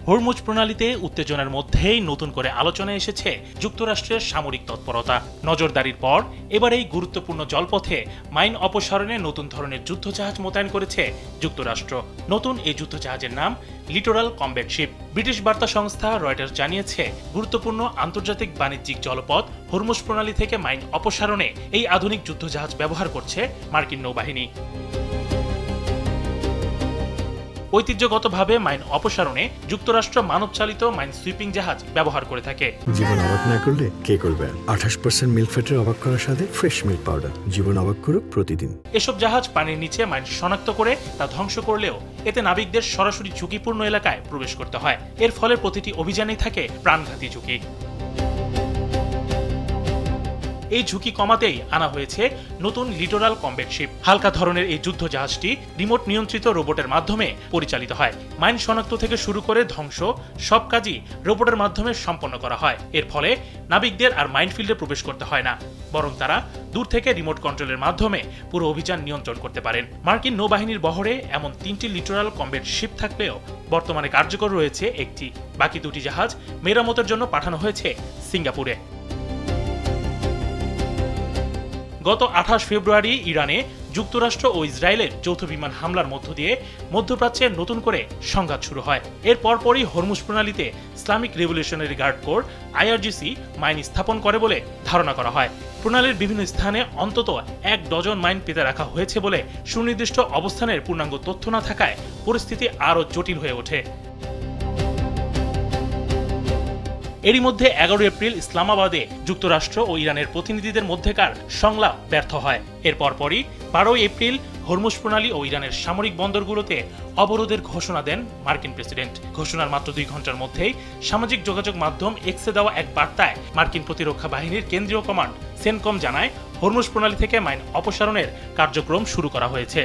Hormuz প্রণালীতে উত্তেজনার মধ্যেই নতুন করে আলোচনায় এসেছে যুক্তরাষ্ট্রের সামরিক তৎপরতা। নজরদারির পর এবার এই গুরুত্বপূর্ণ জলপথে মাইন অপসারণে নতুন ধরনের যুদ্ধজাহাজ মোতায়েন করেছে যুক্তরাষ্ট্র। নতুন এই যুদ্ধজাহাজের নাম লিটোরাল কমব্যাট শিপ। ব্রিটিশ বার্তা সংস্থা রয়টার্স জানিয়েছে, গুরুত্বপূর্ণ আন্তর্জাতিক বাণিজ্যিক জলপথ হরমুজ প্রণালী থেকে মাইন অপসারণে এই আধুনিক যুদ্ধজাহাজ ব্যবহার করছে মার্কিন নৌবাহিনী। ঐতিহ্যগতভাবে মাইন অপসারণে যুক্তরাষ্ট্র মানবচালিত মাইন সুইপিং জাহাজ ব্যবহার করে থাকে। জীবন অবাক না করলে কে করবে? 28% মিল্ক ফ্যাটের অবাক করার সাথে ফ্রেশ মিল্ক পাউডার। জীবন অবাক করুক প্রতিদিন। এসব জাহাজ পানির নিচে মাইন শনাক্ত করে তা ধ্বংস করলেও এতে নাবিকদের সরাসরি ঝুঁকিপূর্ণ এলাকায় প্রবেশ করতে হয়। এর ফলে প্রতিটি অভিযানেই থাকে প্রাণঘাতী ঝুঁকি। এই ঝুঁকি কমাতেই আনা হয়েছে নতুন লিটোরাল কমব্যাট শিপ। হালকা ধরনের এই যুদ্ধ জাহাজটি রিমোট নিয়ন্ত্রিত রোবটের মাধ্যমে পরিচালিত হয়। মাইন শনাক্ত থেকে শুরু করে ধ্বংস সব কাজই রোবটের মাধ্যমে সম্পন্ন করা হয়। এর ফলে নাবিকদের আর মাইনফিল্ডে প্রবেশ করতে হয় না, বরং তারা দূর থেকে রিমোট কন্ট্রোলের মাধ্যমে পুরো অভিযান নিয়ন্ত্রণ করতে পারেন। মার্কিন নৌবাহিনীর বহরে এমন 3টি লিটোরাল কমব্যাট শিপ থাকলেও বর্তমানে কার্যকর রয়েছে একটি। বাকি 2টি জাহাজ মেরামতের জন্য পাঠানো হয়েছে সিঙ্গাপুরে। গত 28 ফেব্রুয়ারি ইরানে যুক্তরাষ্ট্র ও ইসরায়েলের যৌথ বিমান হামলার মধ্য দিয়ে মধ্যপ্রাচ্যে নতুন করে সংঘাত শুরু হয়। এর পরপরই হরমুজ প্রণালীতে Islamic Revolutionary Guard Corps IRGC mine স্থাপন করে বলে ধারণা করা হয়। প্রণালীর বিভিন্ন স্থানে অন্তত 1 ডজন মাইন পেতে রাখা হয়েছে বলে সুনির্দিষ্ট অবস্থানের পূর্ণাঙ্গ তথ্য না থাকায় পরিস্থিতি আরও জটিল হয়ে ওঠে। এরই মধ্যে 11 এপ্রিল ইসলামাবাদে যুক্তরাষ্ট্র ও ইরানের প্রতিনিধিদের মধ্যেকার সংলাপ ব্যর্থ হয়। এর পরপরই 12 এপ্রিল হরমুজ প্রণালী ও ইরানের সামরিক বন্দরগুলোতে অবরোধের ঘোষণা দেন মার্কিন প্রেসিডেন্ট। ঘোষণার মাত্র 2 ঘন্টার মধ্যেই সামাজিক যোগাযোগ মাধ্যম এক্সে দেওয়া এক বার্তায় মার্কিন প্রতিরক্ষা বাহিনীর কেন্দ্রীয় কমান্ড সেনকম জানায়, হরমুজ প্রণালী থেকে মাইন অপসারণের কার্যক্রম শুরু করা হয়েছে।